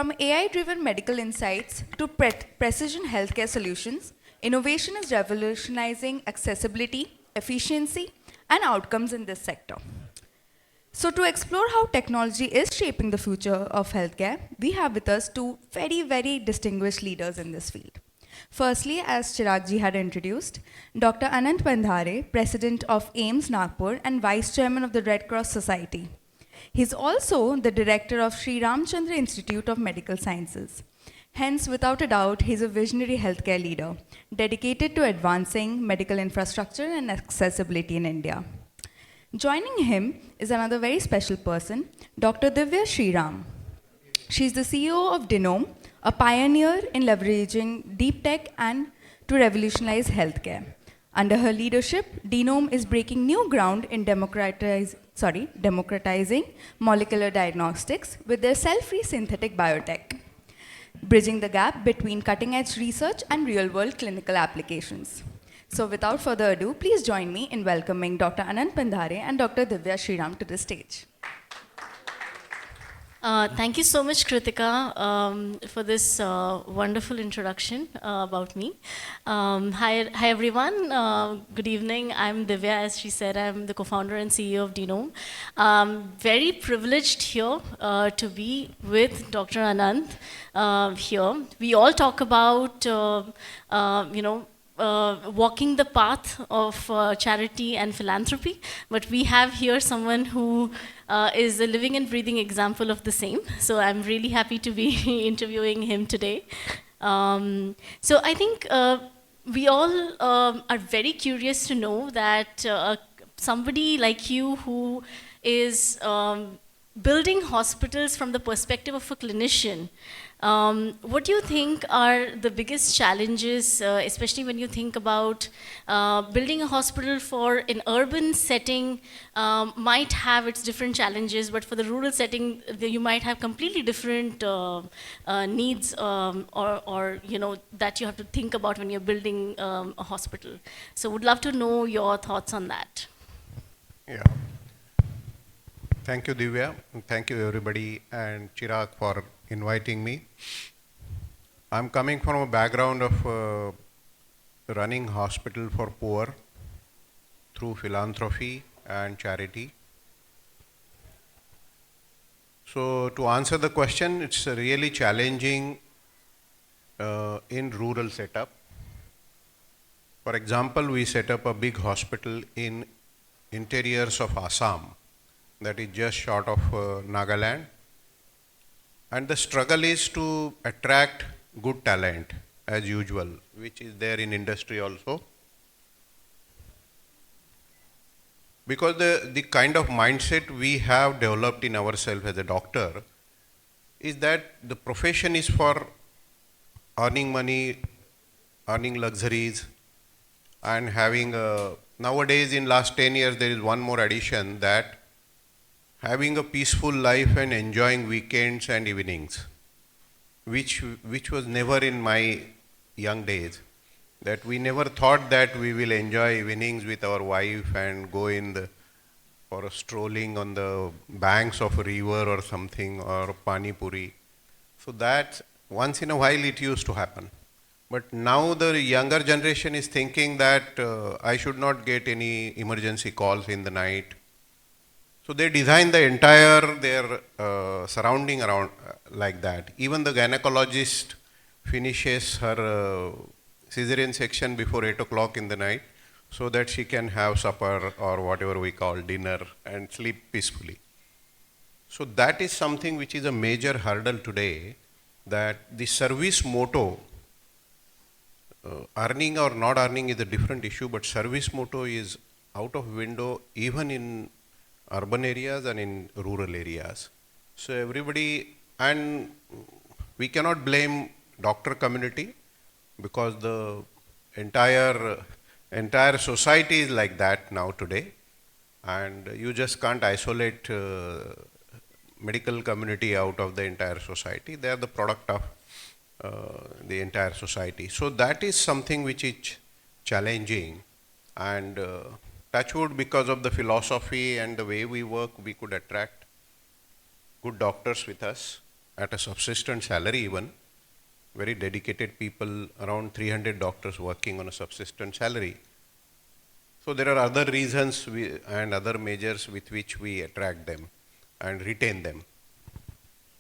From AI-driven medical insights to precision healthcare solutions, innovation is revolutionizing accessibility, efficiency, and outcomes in this sector. So to explore how technology is shaping the future of healthcare, we have with us two very distinguished leaders in this field. Firstly, as Chiragji had introduced, Dr. Anant Pandhare, President of AIIMS Nagpur and Vice-Chairman of the Red Cross Society. He's also the director of Sri Ramchandra Institute of Medical Sciences. Hence, without a doubt, he's a visionary healthcare leader, dedicated to advancing medical infrastructure and accessibility in India. Joining him is another very special person, Dr. Divya Sriram. She's the CEO of D-Nome, a pioneer in leveraging deep tech and to revolutionize healthcare. Under her leadership, D-Nome is breaking new ground in democratizing molecular diagnostics with their cell-free synthetic biotech, bridging the gap between cutting-edge research and real-world clinical applications. So without further ado, please join me in welcoming Dr. Anant Pandhare and Dr. Divya Sriram to the stage. Thank you so much, Kritika, for this wonderful introduction about me. Hi everyone. Good evening. I'm Divya, as she said. I'm the co-founder and CEO of D-Nome. Very privileged here to be with Dr. Anant here. We all talk about, walking the path of charity and philanthropy, but we have here someone who is a living and breathing example of the same. So I'm really happy to be interviewing him today. So I think we all are very curious to know that somebody like you who is building hospitals from the perspective of a clinician, what do you think are the biggest challenges, especially when you think about building a hospital for an urban setting might have its different challenges, but for the rural setting, you might have completely different needs or that you have to think about when you're building a hospital. So would love to know your thoughts on that. Yeah. Thank you, Divya, and thank you everybody and Chirag for inviting me. I'm coming from a background of running hospital for poor through philanthropy and charity. So to answer the question, it's really challenging in rural setup. For example, we set up a big hospital in interiors of Assam, that is just short of Nagaland. And the struggle is to attract good talent as usual, which is there in industry also. Because the kind of mindset we have developed in ourselves as a doctor is that the profession is for earning money, earning luxuries, and having nowadays in last 10 years there is one more addition, that having a peaceful life and enjoying weekends and evenings, which was never in my young days. That we never thought that we will enjoy evenings with our wife and go for a strolling on the banks of a river or something, or pani puri. So that once in a while it used to happen. But now the younger generation is thinking that I should not get any emergency calls in the night. So they design the entire their surrounding around like that. Even the gynecologist finishes her cesarean section before 8 o'clock in the night, so that she can have supper or whatever we call dinner and sleep peacefully. So that is something which is a major hurdle today, that the service motto, earning or not earning is a different issue, but service motto is out of window even in urban areas and in rural areas. So everybody, and we cannot blame doctor community, because the entire society is like that now today, and you just can't isolate medical community out of the entire society. They are the product of the entire society. So that is something which is challenging, and touchwood, because of the philosophy and the way we work, we could attract good doctors with us, at a subsistence salary even, very dedicated people, around 300 doctors working on a subsistence salary. So there are other reasons and other measures with which we attract them and retain them.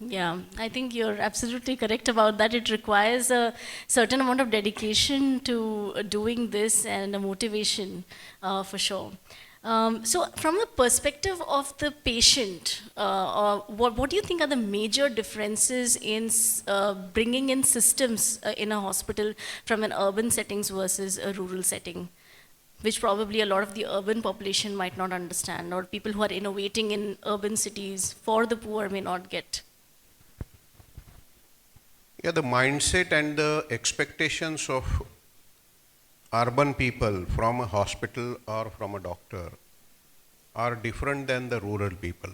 Yeah, I think you're absolutely correct about that. It requires a certain amount of dedication to doing this and a motivation for sure. So, from the perspective of the patient, what do you think are the major differences in bringing in systems in a hospital from an urban settings versus a rural setting, which probably a lot of the urban population might not understand, or people who are innovating in urban cities for the poor may not get? Yeah, the mindset and the expectations of urban people from a hospital or from a doctor are different than the rural people.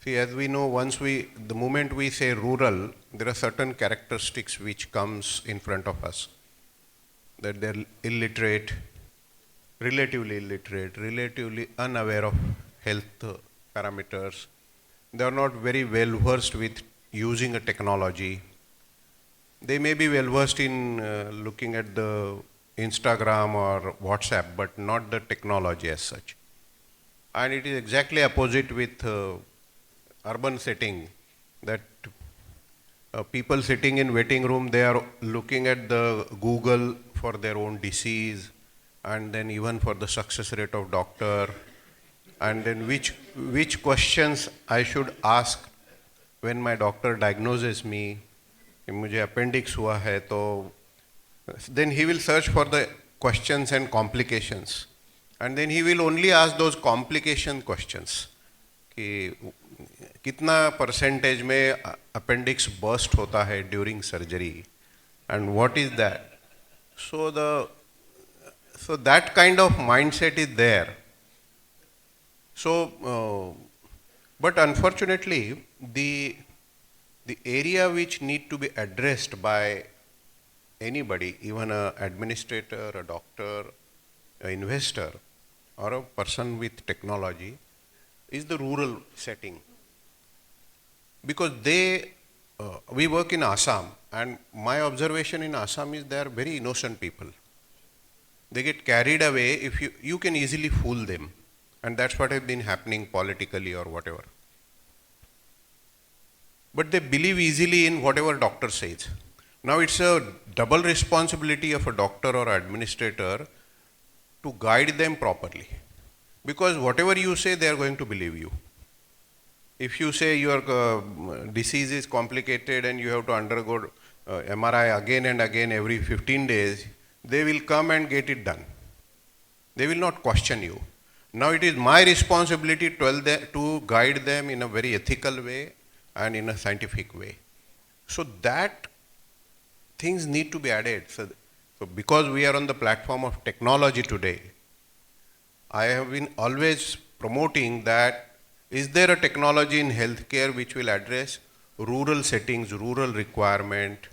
See, as we know, the moment we say rural, there are certain characteristics which comes in front of us. That they're illiterate, relatively unaware of health parameters. They are not very well versed with using a technology. They may be well versed in looking at the Instagram or WhatsApp, but not the technology as such. And it is exactly opposite with urban setting, that people sitting in waiting room, they are looking at the Google for their own disease, and then even for the success rate of doctor, and then which questions I should ask when my doctor diagnoses me, कि मुझे appendix हुआ है, तो then he will search for the questions and complications, and then he will only ask those complication questions कि कितना percentage में appendix burst होता है during surgery, and what is that. So that kind of mindset is there. So but unfortunately the area which need to be addressed by anybody, even an administrator, a doctor, an investor, or a person with technology, is the rural setting. Because we work in Assam, and my observation in Assam is they are very innocent people. They get carried away if you can easily fool them, and that's what has been happening politically or whatever. But they believe easily in whatever doctor says. Now it's a double responsibility of a doctor or administrator to guide them properly. Because whatever you say, they are going to believe you. If you say your disease is complicated and you have to undergo MRI again and again every 15 days, they will come and get it done. They will not question you. Now it is my responsibility to guide them in a very ethical way and in a scientific way. So that things need to be added. So because we are on the platform of technology today, I have been always promoting that is there a technology in healthcare which will address rural settings, rural requirement,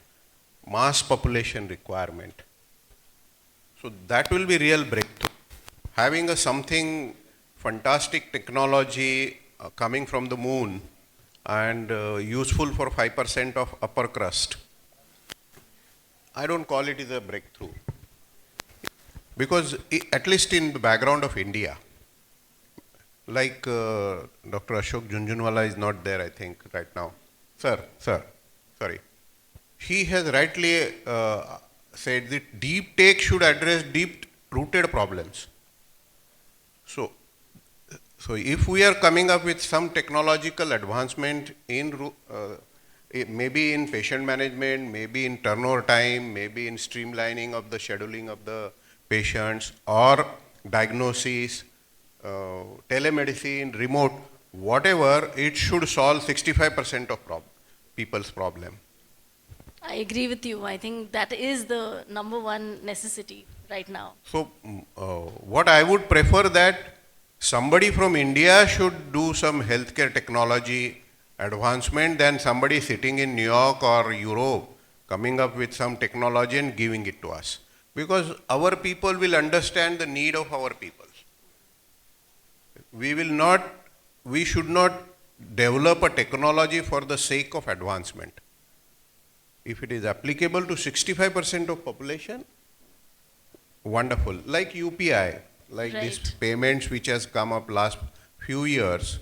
mass population requirement. So that will be real breakthrough. Having something fantastic technology coming from the moon and useful for 5% of upper crust, I don't call it as a breakthrough. Because at least in the background of India, like Dr. Ashok Jhunjhunwala is not there, I think, right now. Sorry. He has rightly said that deep tech should address deep-rooted problems. So if we are coming up with some technological advancement in maybe in patient management, maybe in turnover time, maybe in streamlining of the scheduling of the patients, or diagnosis, telemedicine, remote, whatever, it should solve 65% of people's problem. I agree with you. I think that is the number one necessity right now. So what I would prefer that somebody from India should do some healthcare technology advancement than somebody sitting in New York or Europe coming up with some technology and giving it to us. Because our people will understand the need of our people. We should not develop a technology for the sake of advancement. If it is applicable to 65% of population, wonderful. Like UPI, like these Right. payments which has come up last few years,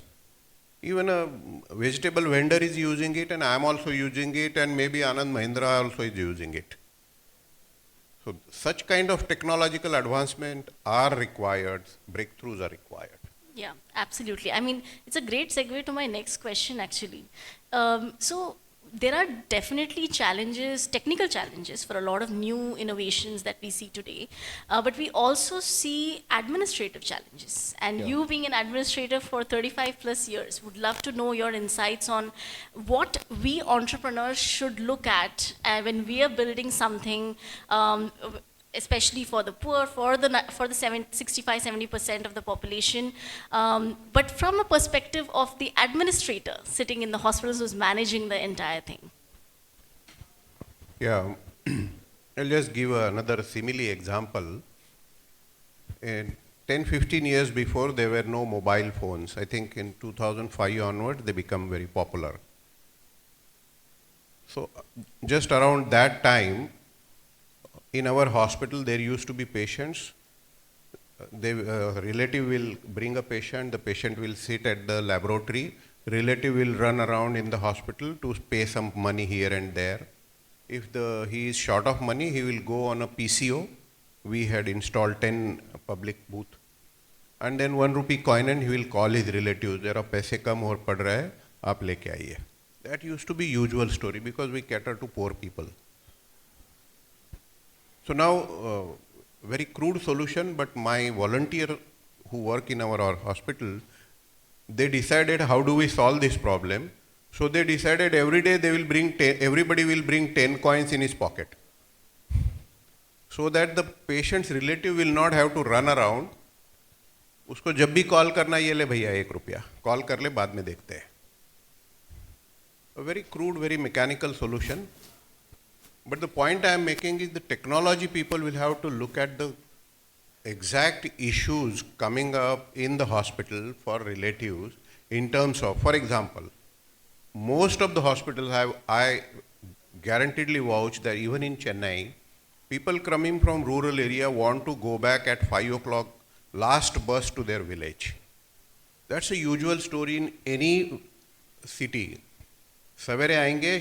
even a vegetable vendor is using it, and I am also using it, and maybe Anand Mahindra also is using it. So such kind of technological advancement are required, breakthroughs are required. Yeah, absolutely. I mean, it's a great segue to my next question, actually. So there are definitely challenges, technical challenges for a lot of new innovations that we see today, but we also see administrative challenges. And Yeah. you being an administrator for 35 plus years, would love to know your insights on what we entrepreneurs should look at when we are building something, especially for the poor, for the 65-70% of the population, but from a perspective of the administrator sitting in the hospitals who's managing the entire thing. Yeah, I'll just give another simile example. In 10-15 years before, there were no mobile phones. I think in 2005 onward, they become very popular. So just around that time, in our hospital, there used to be patients. A relative will bring a patient, the patient will sit at the laboratory, relative will run around in the hospital to pay some money here and there. If he is short of money, he will go on a PCO. We had installed 10 public booth. And then 1 rupee coin, and he will call his relatives, "Zara paise kam aur pad raha hai, aap leke aiye." That used to be usual story because we cater to poor people. So now, very crude solution, but my volunteer who work in our hospital, they decided how do we solve this problem. So they decided every day they will bring everybody will bring 10 coins in his pocket, so that the patient's relative will not have to run around. उसको जब भी call करना, ये ले भैया 1 रुपया, call कर ले, बाद में देखते हैं. A very crude, very mechanical solution. But the point I am making is the technology people will have to look at the exact issues coming up in the hospital for relatives in terms of, for example, most of the hospitals have, I guaranteedly vouch that even in Chennai, people coming from rural area want to go back at 5 o'clock, last bus to their village. That's a usual story in any city. सवेरे आएंगे,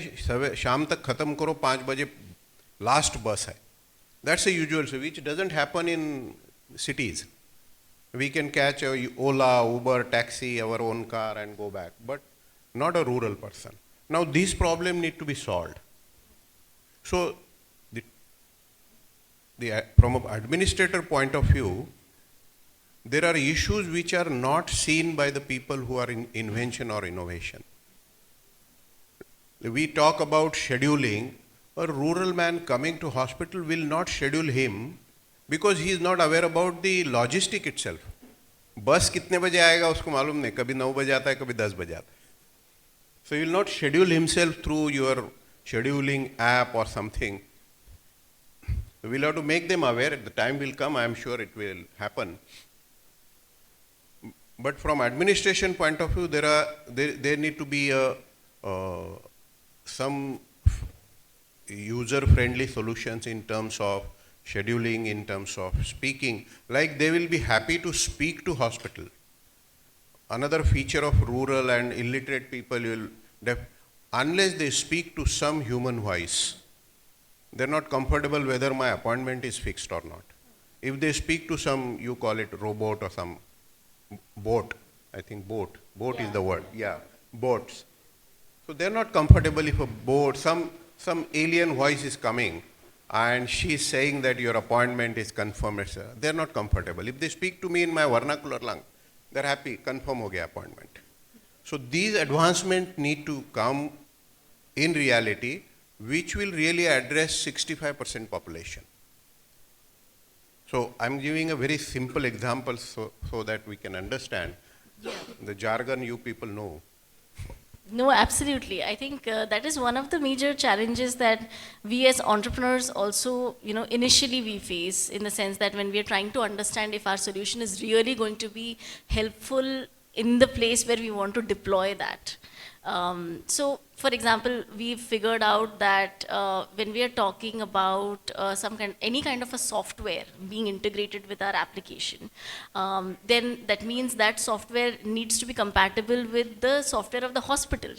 शाम तक खत्म करो, 5 बजे last बस है. That's a usual story, which doesn't happen in cities. We can catch a Ola, Uber, taxi, our own car and go back, but not a rural person. Now these problems need to be solved. So from an administrator point of view, there are issues which are not seen by the people who are in invention or innovation. We talk about scheduling. A rural man coming to hospital will not schedule him because he is not aware about the logistic itself. बस कितने बजे आएगा उसको मालूम नहीं, कभी 9 बजे आता है, कभी 10 बजे आता है. So he will not schedule himself through your scheduling app or something. We will have to make them aware. The time will come, I am sure it will happen. But from administration point of view, there need to be some user-friendly solutions in terms of scheduling, in terms of speaking. Like they will be happy to speak to hospital. Another feature of rural and illiterate people unless they speak to some human voice, they're not comfortable whether my appointment is fixed or not. If they speak to some, you call it robot or some bot, I think bot is the word, bots. So they're not comfortable if a bot, some alien voice is coming and she's saying that your appointment is confirmed, etc. They're not comfortable. If they speak to me in my vernacular language, they're happy, confirm ho gaya appointment. So these advancements need to come in reality, which will really address 65% population. So I'm giving a very simple example so that we can understand. The jargon you people know. No, absolutely. I think that is one of the major challenges that we as entrepreneurs also, initially we face, in the sense that when we are trying to understand if our solution is really going to be helpful in the place where we want to deploy that. So, for example, we've figured out that when we are talking about any kind of a software being integrated with our application, then that means that software needs to be compatible with the software of the hospital.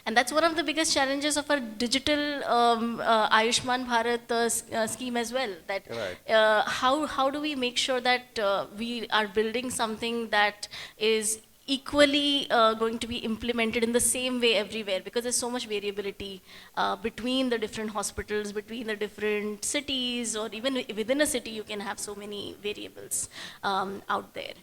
And that's one of the biggest challenges of our digital Ayushman Bharat scheme as well. That Right. how do we make sure that we are building something that is equally going to be implemented in the same way everywhere, because there's so much variability between the different hospitals, between the different cities, or even within a city you can have so many variables out there.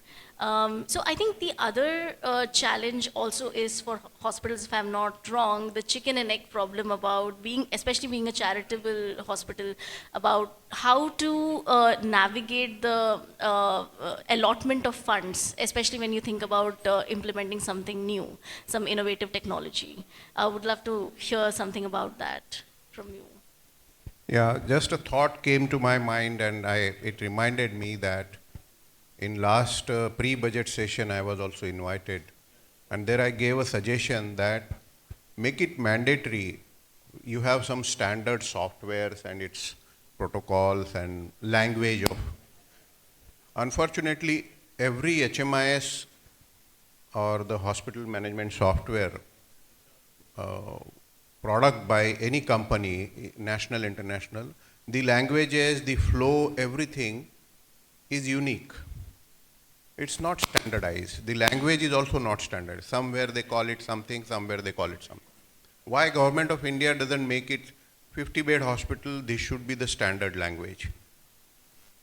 So I think the other challenge also is for hospitals, if I'm not wrong, the chicken and egg problem about especially being a charitable hospital, about how to navigate the allotment of funds, especially when you think about implementing something new, some innovative technology. I would love to hear something about that from you. Yeah, just a thought came to my mind, and it reminded me that in last pre-budget session I was also invited, and there I gave a suggestion that make it mandatory. You have some standard softwares and its protocols and language of. Unfortunately, every HMIS or the hospital management software product by any company, national, international, the languages, the flow, everything is unique. It's not standardized. The language is also not standard. Somewhere they call it something, somewhere they call it something. Why government of India doesn't make it 50-bed hospital, this should be the standard language.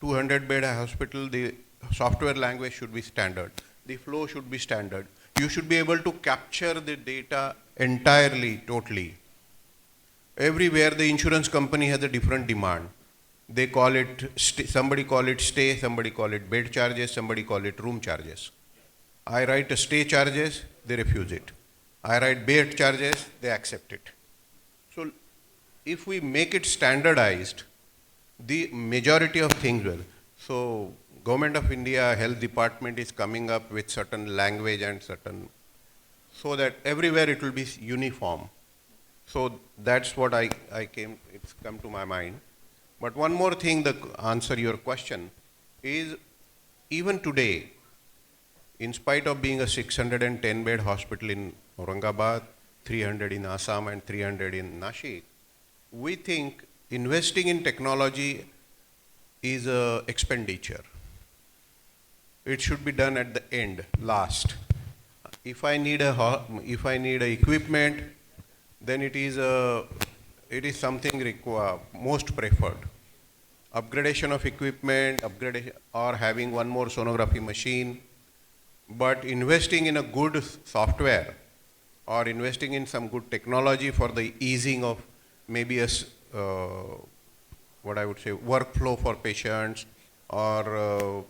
200-bed hospital, the software language should be standard. The flow should be standard. You should be able to capture the data entirely, totally. Everywhere the insurance company has a different demand. They call it, somebody call it stay, somebody call it bed charges, somebody call it room charges. I write a stay charges, they refuse it. I write bed charges, they accept it. So if we make it standardized, the majority of things will. So Government of India Health Department is coming up with certain language and certain, so that everywhere it will be uniform. So that's what it's come to my mind. But one more thing, to answer your question, is even today, in spite of being a 610-bed hospital in Aurangabad, 300 in Assam and 300 in Nashik, we think investing in technology is an expenditure. It should be done at the end, last. If I need equipment, then it is something most preferred. Upgradation of equipment, or having one more sonography machine. But investing in a good software or investing in some good technology for the easing of maybe what I would say, workflow for patients, or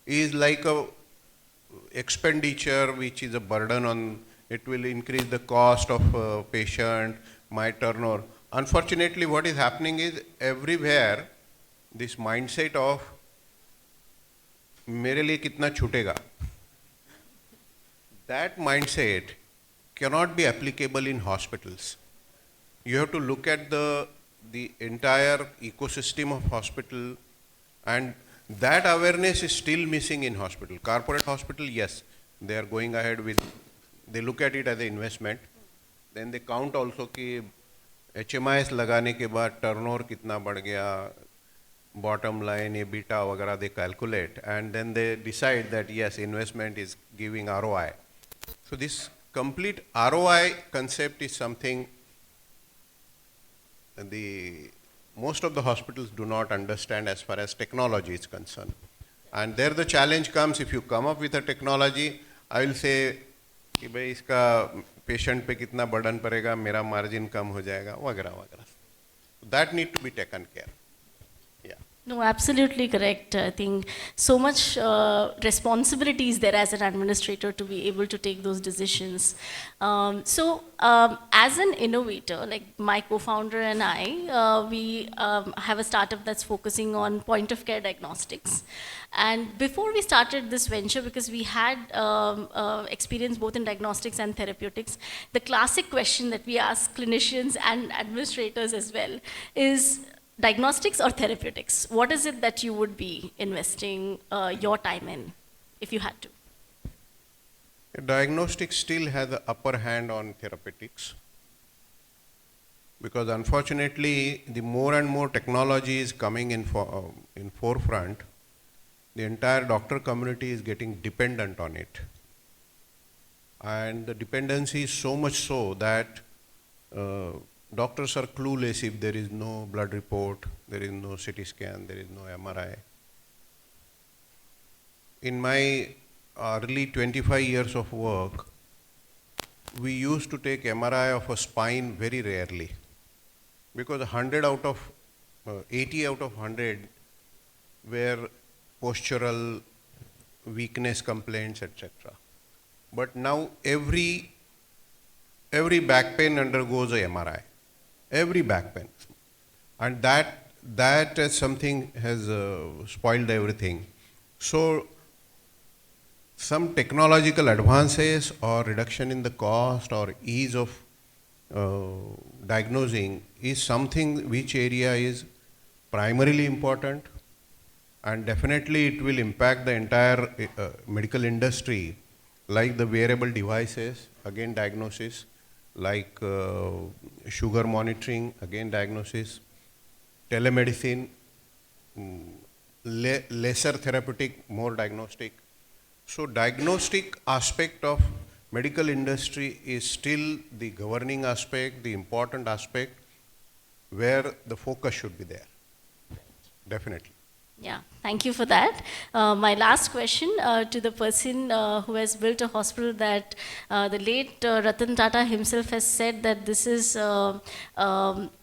is like a expenditure which is a burden on, it will increase the cost of patient, my turnover. Unfortunately, what is happening is everywhere this mindset of मेरे लिए कितना छूटेगा, that mindset cannot be applicable in hospitals. You have to look at the entire ecosystem of hospital, and that awareness is still missing in hospital. Corporate hospital, yes, they are going ahead with, they look at it as an investment. Then they count also कि HMIS लगाने के बाद turnover कितना बढ़ गया, bottom line, EBITDA वगैरह they calculate, and then they decide that yes, investment is giving ROI. So this complete ROI concept is something most of the hospitals do not understand as far as technology is concerned. And there the challenge comes, if you come up with a technology, I will say कि भाई इसका patient पे कितना burden पड़ेगा, मेरा margin कम हो जाएगा, वगैरह वगैरह. That need to be taken care. Yeah. No, absolutely correct. I think so much responsibility is there as an administrator to be able to take those decisions. As an innovator, like my co-founder and I, we have a startup that's focusing on point-of-care diagnostics. And before we started this venture, because we had experience both in diagnostics and therapeutics, the classic question that we ask clinicians and administrators as well is, diagnostics or therapeutics? What is it that you would be investing your time in if you had to? Diagnostics still has the upper hand on therapeutics, because unfortunately the more and more technology is coming in forefront, the entire doctor community is getting dependent on it. And the dependency is so much so that doctors are clueless if there is no blood report, there is no CT scan, there is no MRI. In my early 25 years of work, we used to take MRI of a spine very rarely, because 80 out of 100 were postural weakness complaints, etc. But now every back pain undergoes a MRI. Every back pain, and that is something has spoiled everything. So some technological advances or reduction in the cost or ease of diagnosing is something which area is primarily important, and definitely it will impact the entire medical industry, like the wearable devices, again diagnosis, like sugar monitoring, again diagnosis, telemedicine, lesser therapeutic, more diagnostic. So diagnostic aspect of medical industry is still the governing aspect, the important aspect, where the focus should be there, definitely. Yeah, thank you for that. My last question to the person who has built a hospital, that the late Ratan Tata himself has said that this is a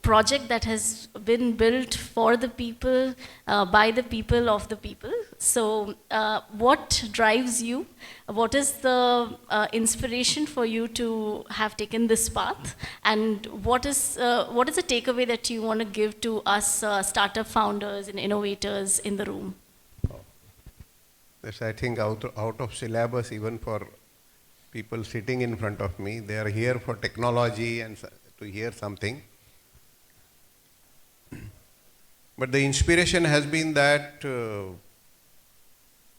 project that has been built for the people, by the people, of the people. So what drives you? What is the inspiration for you to have taken this path? And what is the takeaway that you want to give to us startup founders and innovators in the room? That's, I think, out of syllabus even for people sitting in front of me. They are here for technology and to hear something. But the inspiration has been that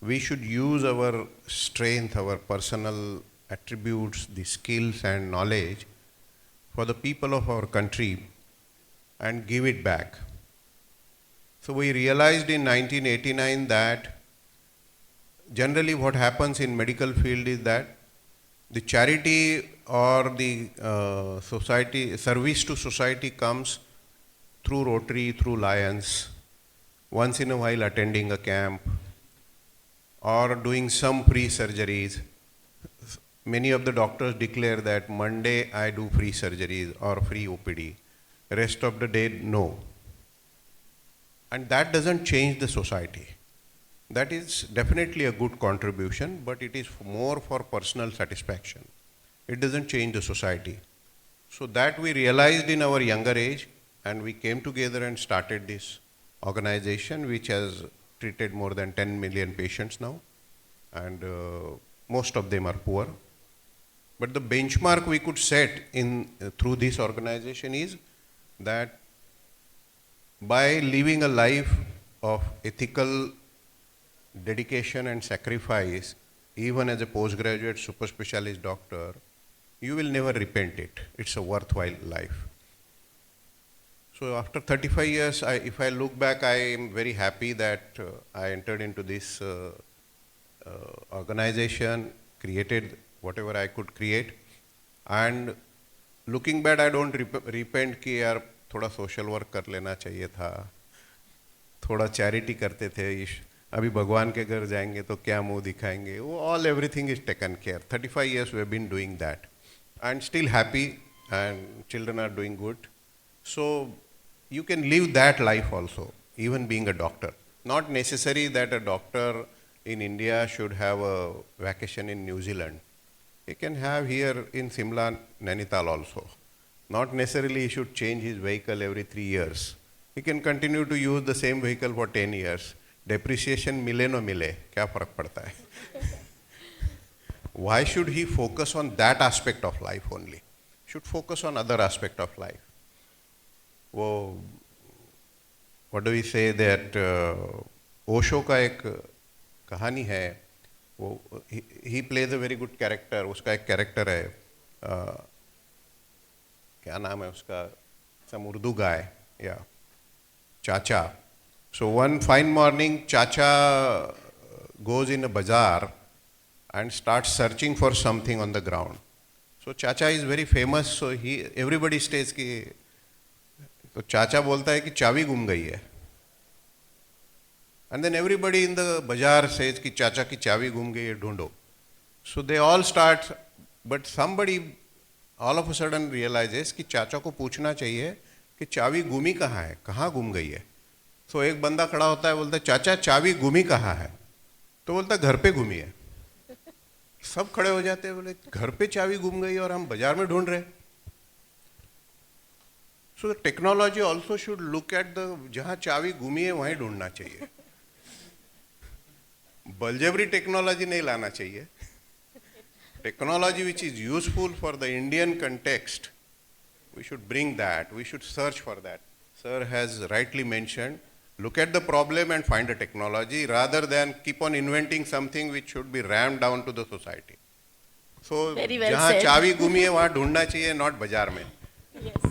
we should use our strength, our personal attributes, the skills and knowledge for the people of our country and give it back. So we realized in 1989 that generally what happens in medical field is that the charity or the society, service to society comes through Rotary, through Lions, once in a while attending a camp, or doing some free surgeries. Many of the doctors declare that Monday I do free surgeries or free OPD, rest of the day no. And that doesn't change the society. That is definitely a good contribution, but it is more for personal satisfaction. It doesn't change the society. So that we realized in our younger age, and we came together and started this organization, which has treated more than 10 million patients now, and most of them are poor. But the benchmark we could set in through this organization is that by living a life of ethical dedication and sacrifice, even as a postgraduate super specialist doctor, you will never repent it. It's a worthwhile life. So after 35 years, if I look back, I am very happy that I entered into this organization, created whatever I could create, and looking back, I don't repent कि यार थोड़ा social work कर लेना चाहिए था, थोड़ा charity करते थे, अभी भगवान के घर जाएंगे तो क्या मुंह दिखाएंगे, all everything is taken care. 35 years we have been doing that, and still happy, and children are doing good. So you can live that life also. even being a doctor. Not necessary that a doctor in India should have a vacation in New Zealand. He can have here in Simla, Nainital also. Not necessarily he should change his vehicle every 3 years. He can continue to use the same vehicle for 10 years. Depreciation mile no mile, kya farak padta hai? Why should he focus on that aspect of life only? Should focus on other aspect of life. वो what do we say that Osho का एक कहानी है वो he plays a very good character. उसका एक character है क्या नाम है उसका some Urdu guy, yeah, Chacha. So one fine morning, Chacha goes in a bazaar and starts searching for something on the ground. So Chacha is very famous, so everybody says कि तो चाचा बोलता है कि चाबी गुम गई है. And then everybody in the bazaar says कि चाचा की चाबी गुम गई है, ढूंढो. So they all start, but somebody all of a sudden realizes कि चाचा को पूछना चाहिए कि चाबी गुमी कहाँ है, कहाँ गुम गई है. So एक बंदा खड़ा होता है, बोलता है चाचा चाबी गुमी कहाँ है. तो बोलता है घर पे गुमी है. सब खड़े हो जाते हैं, बोले घर पे चाबी गुम गई और हम बाजार में ढूंढ रहे हैं. So the technology also should look at the जहाँ चाबी गुमी है वहीं ढूंढना चाहिए. बलजबरी टेक्नोलॉजी नहीं लाना चाहिए. Technology which is useful for the Indian context, we should bring that. We should search for that. Sir has rightly mentioned, look at the problem and find a technology rather than keep on inventing something which should be rammed down to the society. So Very well जहाँ said. चाबी गुमी है वहाँ ढूंढना चाहिए, not बाजार में. Yes.